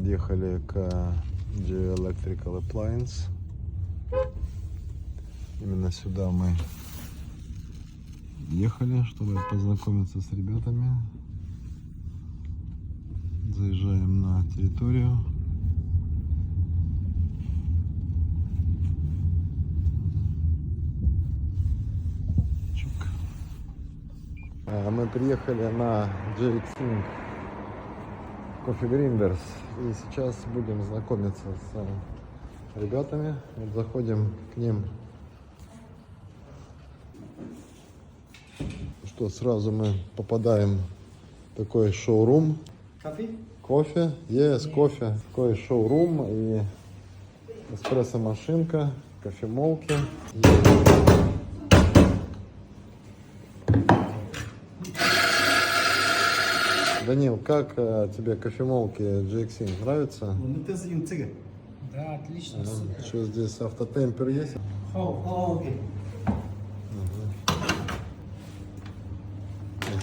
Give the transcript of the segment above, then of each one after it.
подъехали к Electrical Appliance. Именно сюда мы ехали, чтобы познакомиться с ребятами. Заезжаем на территорию. Чик. Мы приехали на JieXing Coffee Grinders и сейчас будем знакомиться с ребятами. Вот заходим к ним. Что, сразу мы попадаем в такой шоурум. Кофе? Есть кофе. Такой шоурум и эспрессо-машинка, кофемолки. Данил, как тебе кофемолки JieXing? Нравится? Да, отлично. Что здесь автотемпер есть?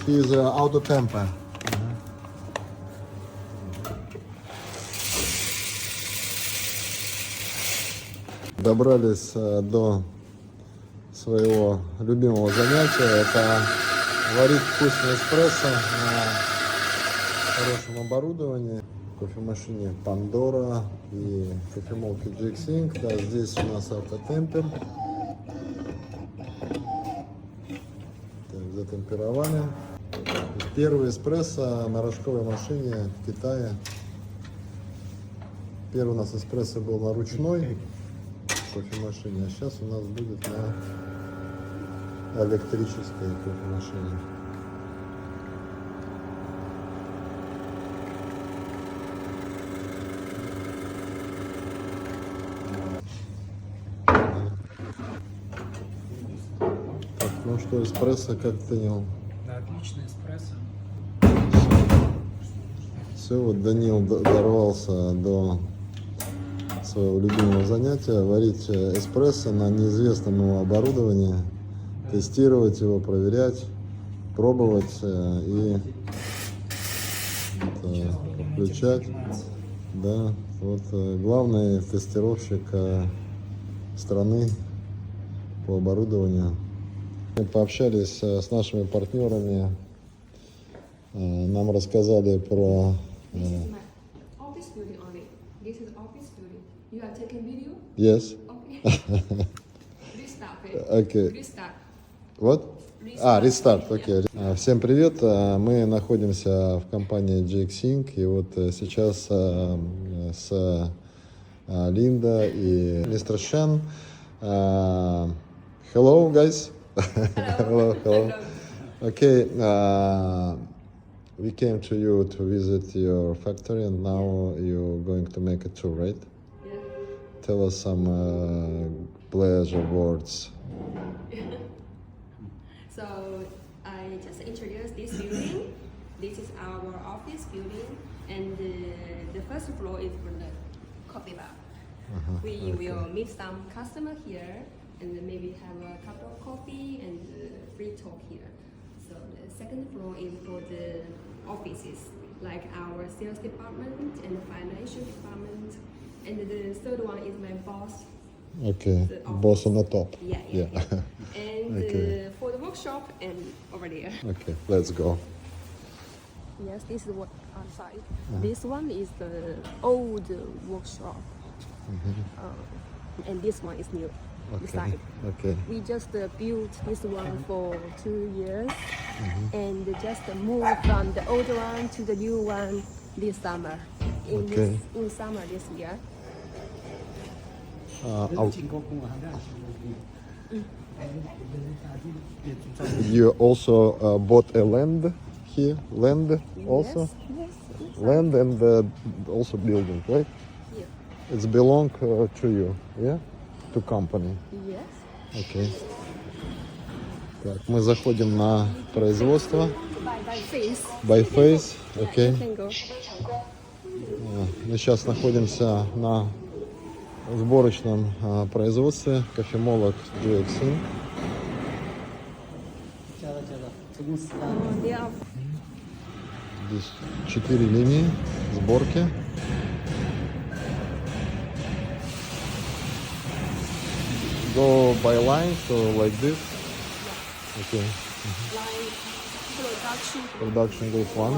He's auto-temper. Добрались до своего любимого занятия. Это варить вкусный эспрессо на хорошем оборудовании. Кофемашине Pandora и кофемолке JieXing. Да, здесь у нас автотемпер. Так, затемперовали. Первый эспрессо на рожковой машине в Китае. Первый у нас эспрессо был на ручной кофемашине, а сейчас у нас будет на электрической кофемашине. Так, ну что, эспрессо как Данил? Да, отличный эспрессо. Все, вот Данил дорвался до своего любимого занятия, варить эспрессо на неизвестном оборудовании, тестировать его, проверять, пробовать и включать. Да, вот главный тестировщик страны по оборудованию. Мы пообщались с нашими партнерами, нам рассказали про You are taking video? Yes. Okay. Restart. Okay. Restart. What? Restart. Окей. Всем привет. Мы находимся в компании JeiXing. И вот сейчас с Линда и мистер Шен. Hello, guys. Hello. Okay. We came to you to visit your factory, and now you're going to make a tour, right? Tell us some pleasure words. So I just introduced this building. This is our office building, and the first floor is for the coffee bar. We will meet some customer here, and maybe have a cup of coffee and free talk here. So the second floor is for the offices, like our sales department and financial department. And the third one is my boss. Okay, boss on the top. Yeah. And Okay. For the workshop and over there. Okay, let's go. Yes, this is what outside. This one is the old workshop. And this one is new. Beside. Okay. We just built this one for 2 years and just moved from the old one to the new one this summer. In summer this year. You also bought a land here? Land also? Yes. Land and also building, right? Yeah. It's belong to you, yeah? To company. Yes. Okay. Так, мы заходим на производство. By face. By face, Yeah, okay. you can go. Мы сейчас находимся на сборочном производстве кофемолок JieXing. There are Здесь 4 линии сборки. go by lines or like this? Okay. Line production. Production group 1.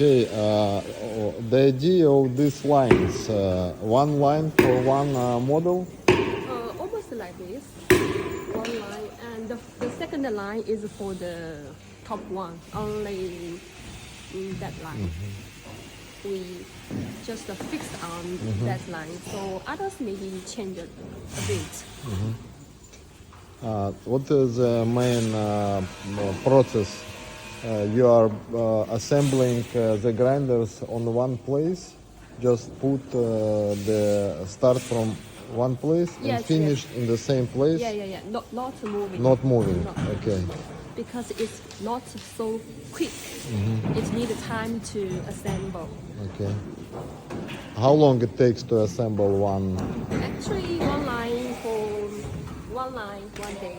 Okay, the idea of these lines, one line for one model. Almost like this. One line, and the second line is for the top one. Only that line. We just fixed on that line. So others maybe change it a bit. What is the main process? You are assembling the grinders on one place. Just put the start from one place and Yes, finish in the same place. Yeah. Not moving. Not moving. No. Okay. Because it's not so quick. It needs time to assemble. Okay. How long it takes to assemble one? Actually, one line, 1 day,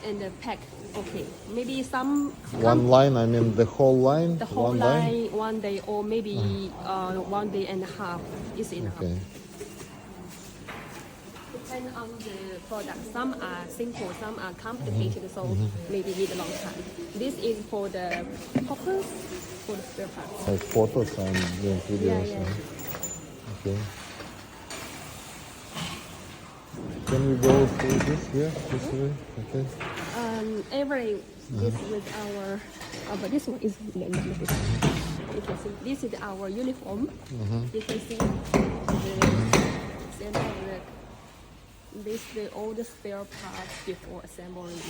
and the pack. Okay, maybe some. One line, I mean the whole line? The whole one line, 1 day, or maybe 1 day and a half is enough. Okay. Depend on the product. Some are simple, some are complicated, so maybe need a long time. This is for the poppers, for the spare parts. Like photos and doing videos. Yeah. Okay. Can we go through this here? This way? Okay. Every is with our, but this one is you can see this is our uniform. You can see all the spare parts before assembling.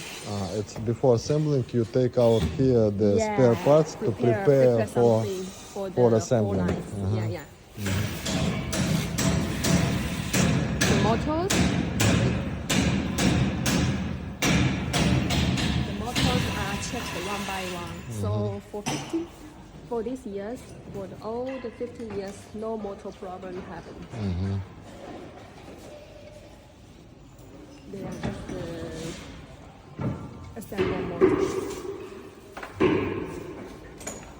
It's before assembling. You take out here the spare parts to prepare for assembling. Yeah. The motors. Checked one by one. So for these years, for all the 15 years, no motor problem happened. They are just assemble motors.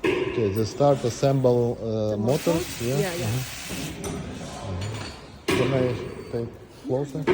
Okay, they start assemble motors. Yeah. Can I take closer?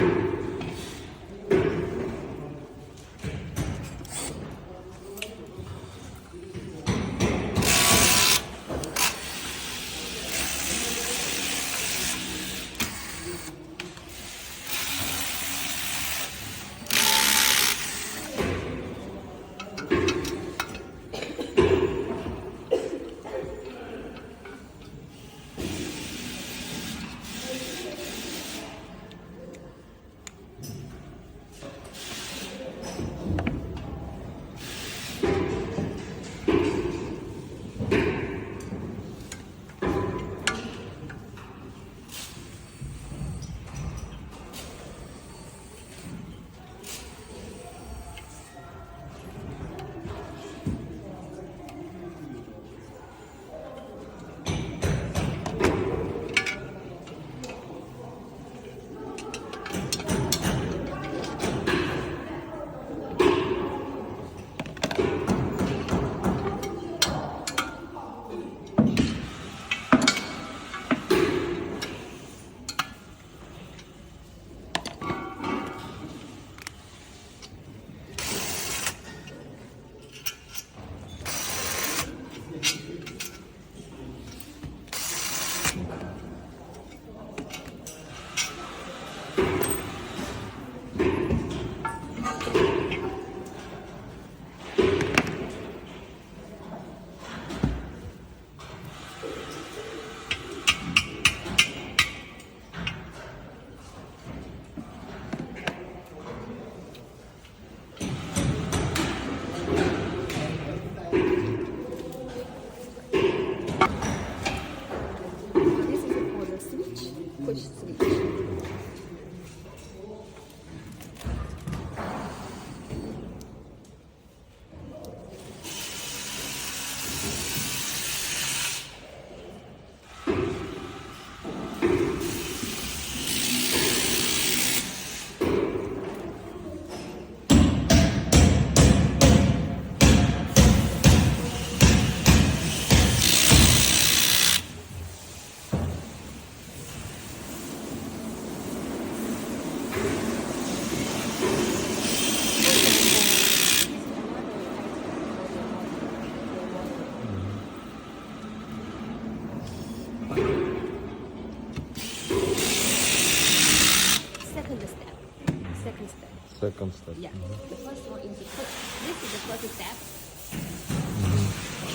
second step. Yeah. The first one is this is the first step.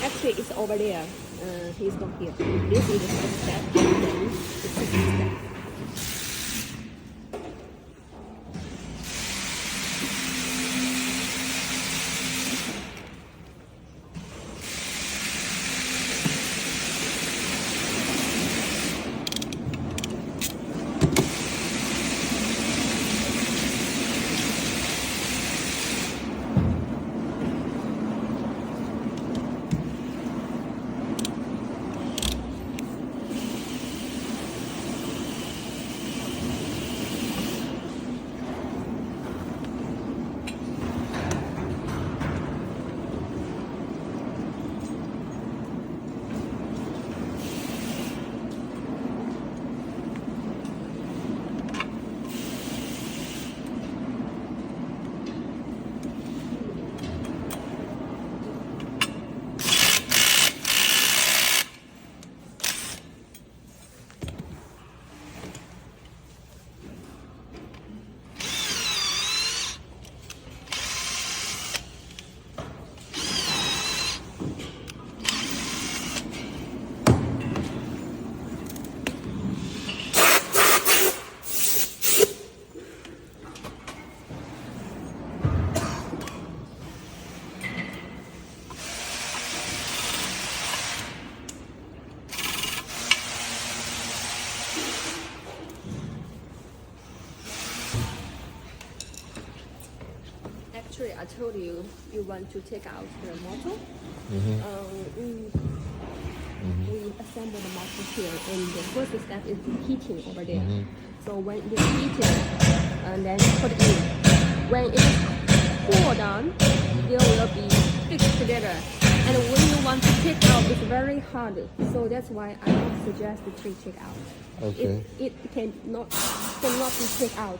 Actually, it's over there. He's not here. This is the first step, and then the second step. Actually, I told you want to take out the motor. We assemble the motor here, and the first step is heating over there. So when it is heated, and then put in. When it is cooled down, there will be fixed together. And when you want to take out, it's very hard. So that's why I don't suggest to take out. Okay. It cannot be take out.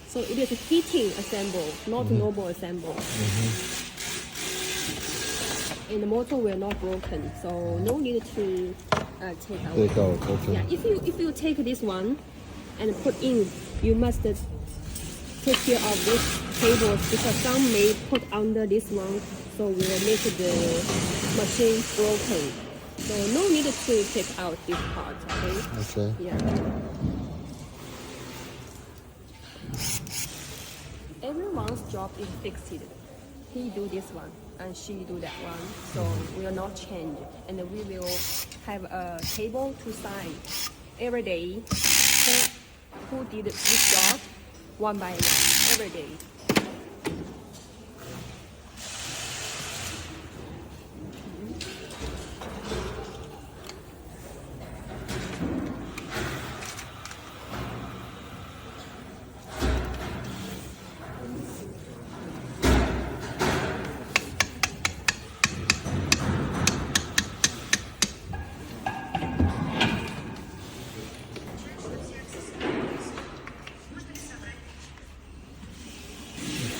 So it is a heating assemble, not normal assemble. And the motor will not broken, so no need to take out. Take out, okay. Yeah, if you take this one and put in, you must take care of this cables because some may put under this one, so will make the machine broken. So no need to take out this part, okay? Okay. Yeah. Everyone's job is fixed. He do this one and she do that one, so we will not change. And we will have a table to sign every day. Who did this job one by one every day.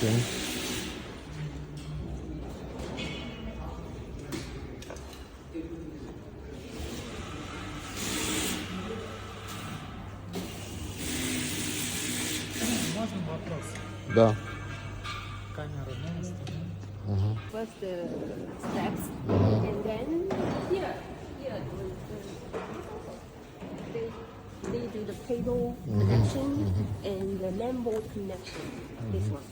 Okay. Можно вопрос? Да. Камера на месте? First steps, and then here, they do the cable connection and the main board connection. This one.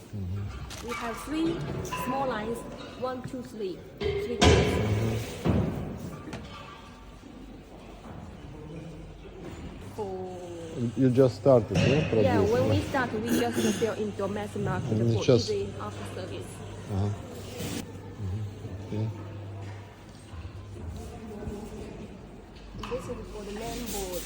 We have 3 small lines, 1, 2, 3. 3 For You just started, yeah? yeah, Produce. when we start, we just sell in domestic market And for just- easy after service. Okay. This is for the main board.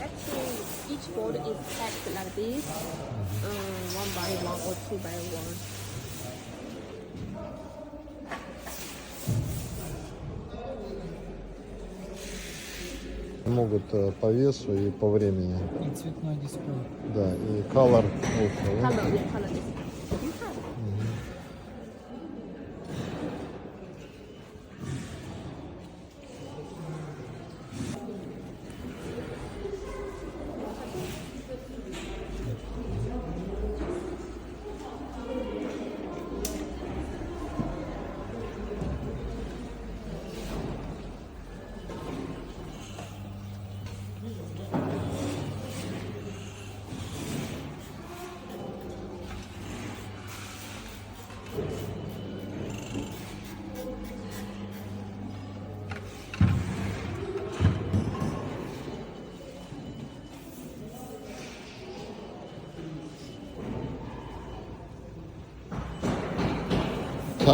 Actually, each board is packed like this, 1 by 1 or 2 by 1. могут по весу и по времени. И цветной дисплей. Да, и color ultra, да? Color, yeah, color display. You have.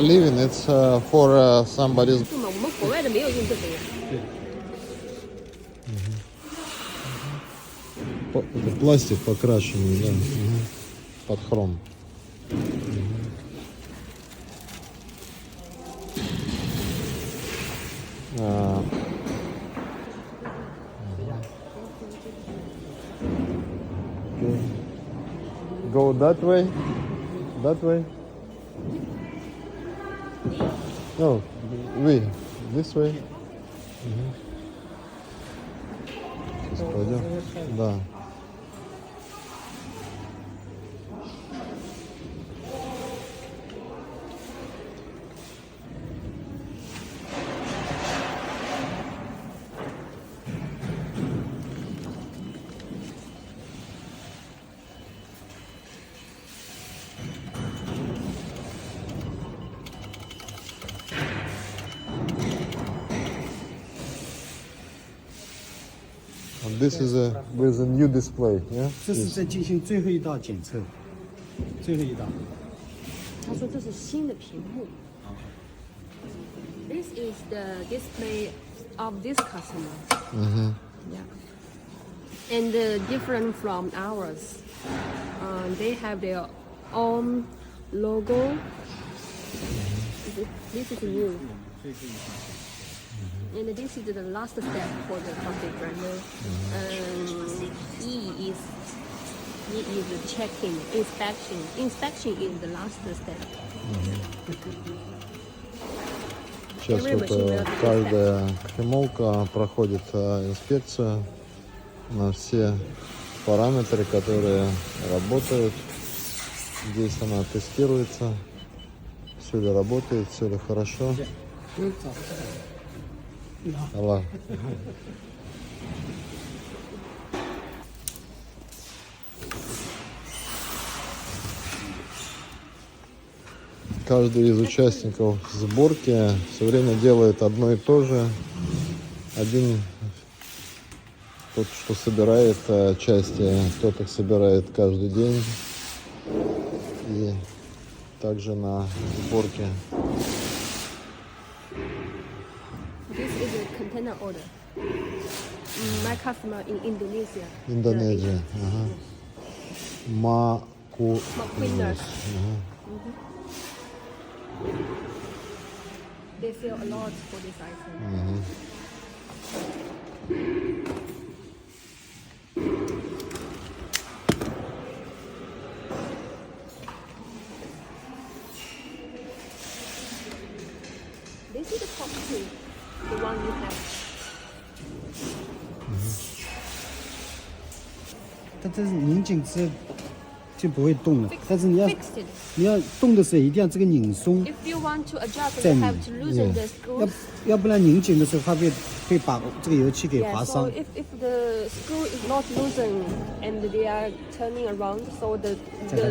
Living, it's for somebody's. 是吗？我们国外的没有用这个呀。 Это пластик покрашенный, да, под хром. Okay. Go that way. That way. No, we. This way. Сейчас пойдем. Да. And this is with a new display, yeah? 这是在进行最后一道检测，最后一道。他说这是新的屏幕。This is the display of this customer. Yeah. And different from ours. They have their own logo. This is new. And this is the last step for the coffee grinder. E is the checking, inspection. Inspection is the last step. Сейчас вот каждая кофемолка проходит инспекцию на все параметры, которые работают. Здесь она тестируется, все ли работает, все ли хорошо. Аллах. Каждый из участников сборки все время делает одно и то же. Один тот, что собирает части, тот их собирает каждый день. И также на сборке. This is a container order. My customer in Indonesia. Индонезия. Ага. Маку. Cleaners. They sell a lot for this item. This is the top two, the one you have. 它这是拧紧之后就不会动了，但是你要 Fix it. 你要动的时候一定要这个拧松， If you want to adjust, 再 you 拧 have to loosen the screws. 要不然拧紧的时候它会把这个油漆给 Yeah, 划 so 伤。 if the screw is not loosened and they are turning around, so the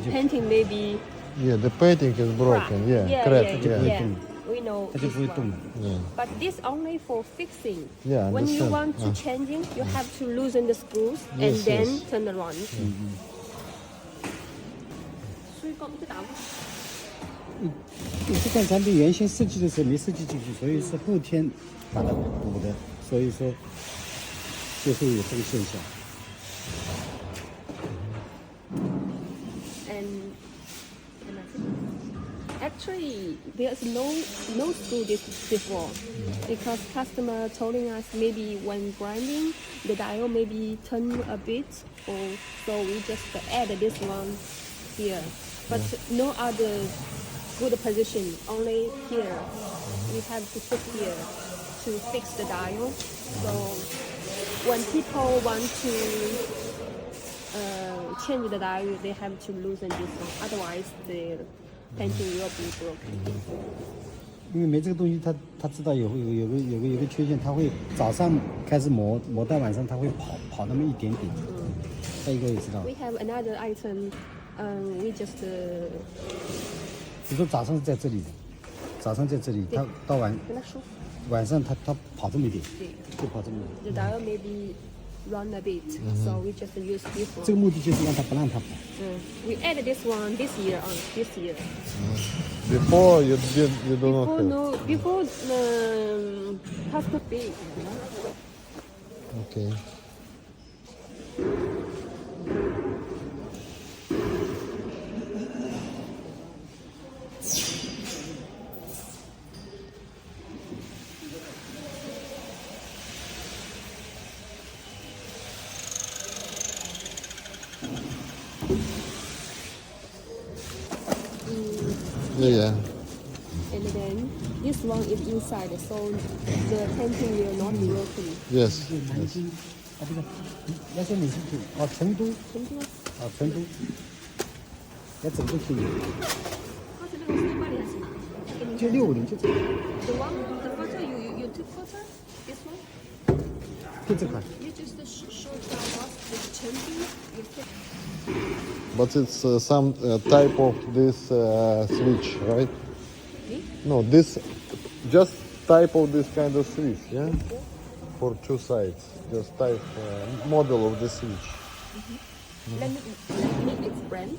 painting may be Yeah, the painting is broken. cracked. Yeah, yeah, cracked. yeah, Yeah. yeah. We know 它就 this 不会动 one. 了。 Yeah. But this only for fixing. Yeah, When you understand. want to changing, you have to loosen the screws and Yes, then yes. turn around. 这款产品原先设计的时候没设计进去，所以是后天把它补的，所以说就会有这个现象。 And Actually, there's no screw this before because customer telling us maybe when grinding the dial maybe turn a bit, or so we just add this one here. But no other good position, only here. We have to put here to fix the dial. So when people want to change the dial, they have to loosen this one. Otherwise, the painting will be broken. 因为没这个东西，他知道有个缺陷，他会早上开始磨到晚上，他会跑那么一点点。再一个也知道， We have another item. We just 比如说早上是在这里的，早上在这里，他到晚上他跑这么一点，就跑这么一点。 the dial maybe run a bit, so we just use this 这 one. 个目的就是让他不让他跑。We add this one this year on this year. Before you do not Before have. no, before customer big. Okay. Yeah. And then this one is inside, so the painting will not be broken. Yes. 南京啊，不是，要先哪些去？哦，成都。啊，成都。要整个去年，就65年就这个， The one, the photo you took photo, this one. 就这款。 You just show us the changing. You take. But it's some type of this switch, right? No, this just type of this kind of switch, yeah? For two sides, just type model of the switch. Let me explain.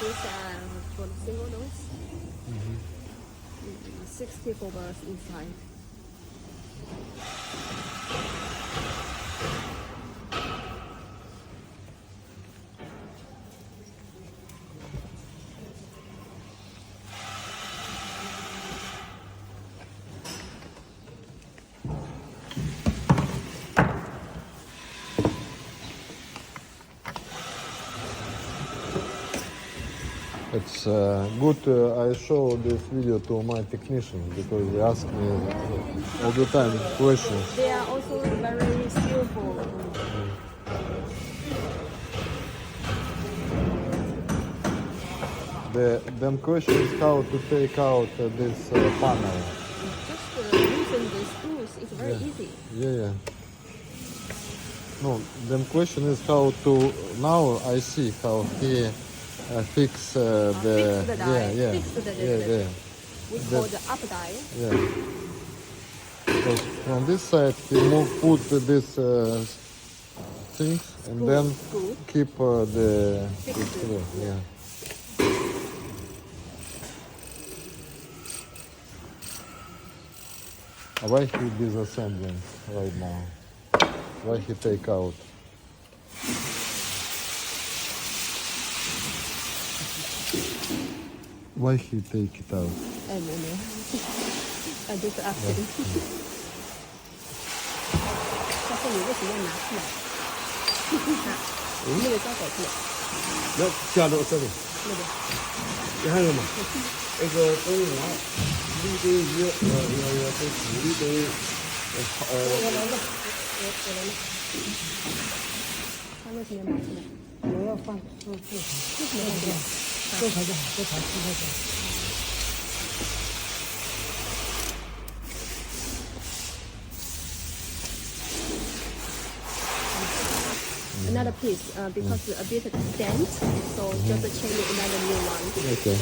These are for the single dose. 64 bars inside. It's good. I show this video to my technicians because they ask me all the time questions. They are also very skillful. Them questions how to take out this panel. Just loosen the screws. It's very easy. Yeah. No, them question is how to. Now I see how he fix the. Fix the die. Yeah. Fix the Yeah. We call the up die. Yeah. So from this side, he put this things and then Screw. keep the. Fix this it. screw, yeah. Why he disassembling right now? Why he take out? Why he take it out? I don't know. I just accident. 但是你为什么要拿出来？那个胶带出来，要加到这里，那个。你看到吗？那个东西拿，你得要得处理得，他为什么要拿出来？我要放这为什么要拿出来？这才就好，这才吃这个。 Another piece because a bit dent, so just change another new one. Okay.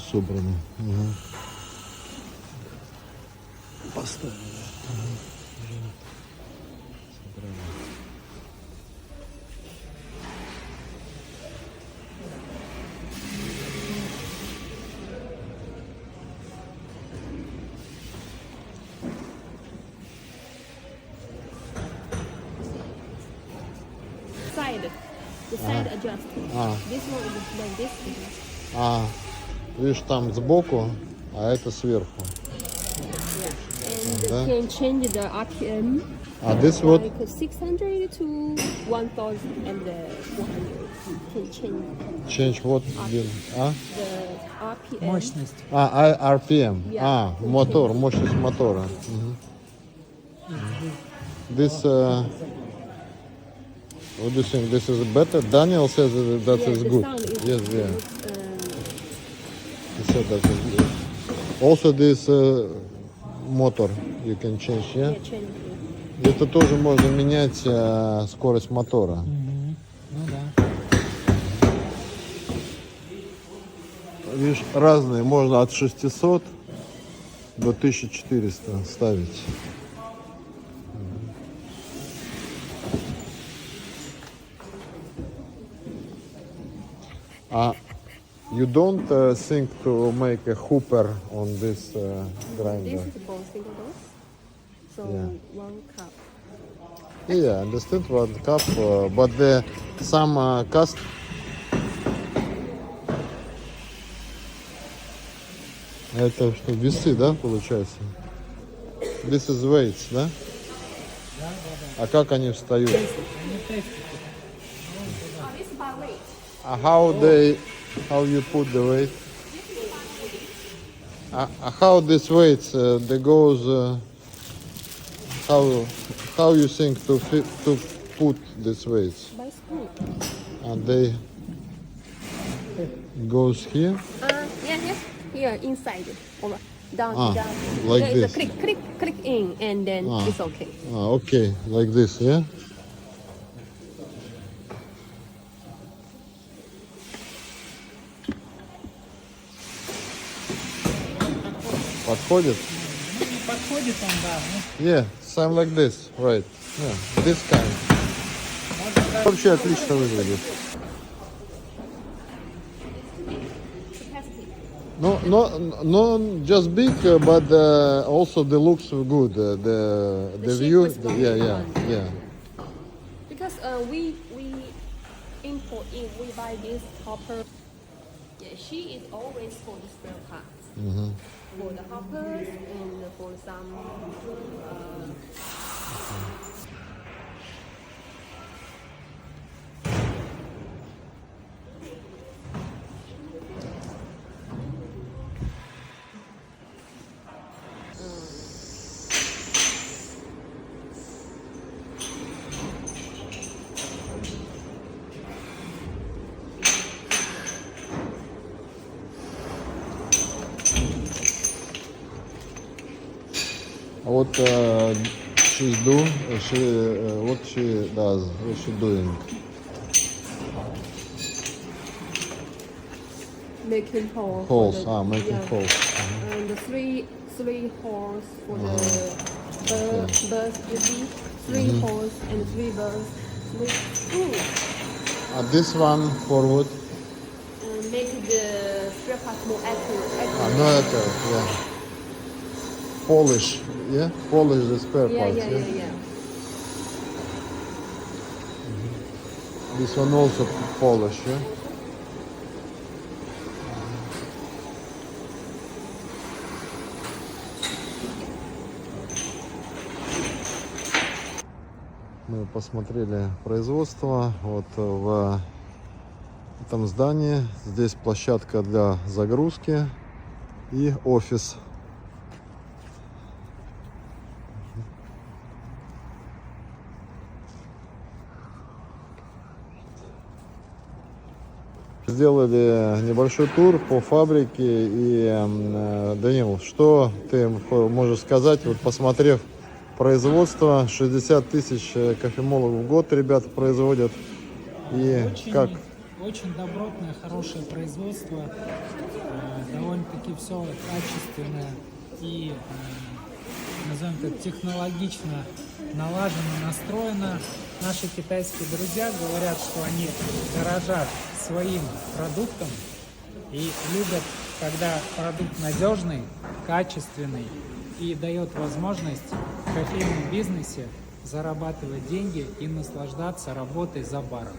собраны. Ага. Поставили. Side. The side adjust. А, This one is like this. а, видишь, там сбоку, а это сверху. And Да. can change the RPM. А this вот, Like 600 to 1000 and 400. Can change change вот, а? the RPM. Мощность. А, RPM. Yeah. А, мотор, мощность мотора. Мгм. This, what do you think? This is better? Daniel says that Yeah, is the good. sound is Yes, yeah. good. He said that is good. Also this motor you can change, yeah? Yeah, change. Это тоже можно менять скорость мотора. Ну да. Видишь, разные, можно от 600 до 1400 ставить. You don't think to make a hooper on this grinder? This is for single dose. So Yeah. 1 cup. Yeah, I understand one cup, but the some cast. Это что, весы, да, получается? This is weights, да? А как они встают? Oh, this is by weight. How you put the weight? How this weights they goes? How you think to put this weights? By screw. And they goes here. Yeah. Here inside. Over. Down. Ah, like There is this. a click in, and then it's okay. Okay, like this, yeah. Подходит? Не подходит он, да. Yeah, same like this, right? Yeah, this kind. Вообще отлично выглядит. No, just big, but also the looks good. The shape view, was one. yeah. Because we import in, we buy this hopper. Yeah, she is always for the spare parts. For the hoppers and for some. What she's doing? What she does? What she doing? Making holes. Holes. for the- Making yeah. holes. And the three holes for the birds. You see, 3 holes and 3 birds. 3 screws. This one forward. Make the spare parts more accurate. No, yeah. Polish, yeah? Polish the spare parts, Yeah. This one also polish, yeah? Мы посмотрели производство вот в этом здании. Здесь площадка для загрузки и офис. Сделали небольшой тур по фабрике. И, Данил, что ты можешь сказать, вот посмотрев производство, 60 тысяч кофемолок в год ребята производят. И Очень, как? очень добротное, хорошее производство. Довольно практически все качественное и, назовем это, технологично налажено, настроено. Наши китайские друзья говорят, что они дорожат своим продуктом и любят, когда продукт надежный, качественный и дает возможность в кофейном бизнесе зарабатывать деньги и наслаждаться работой за баром.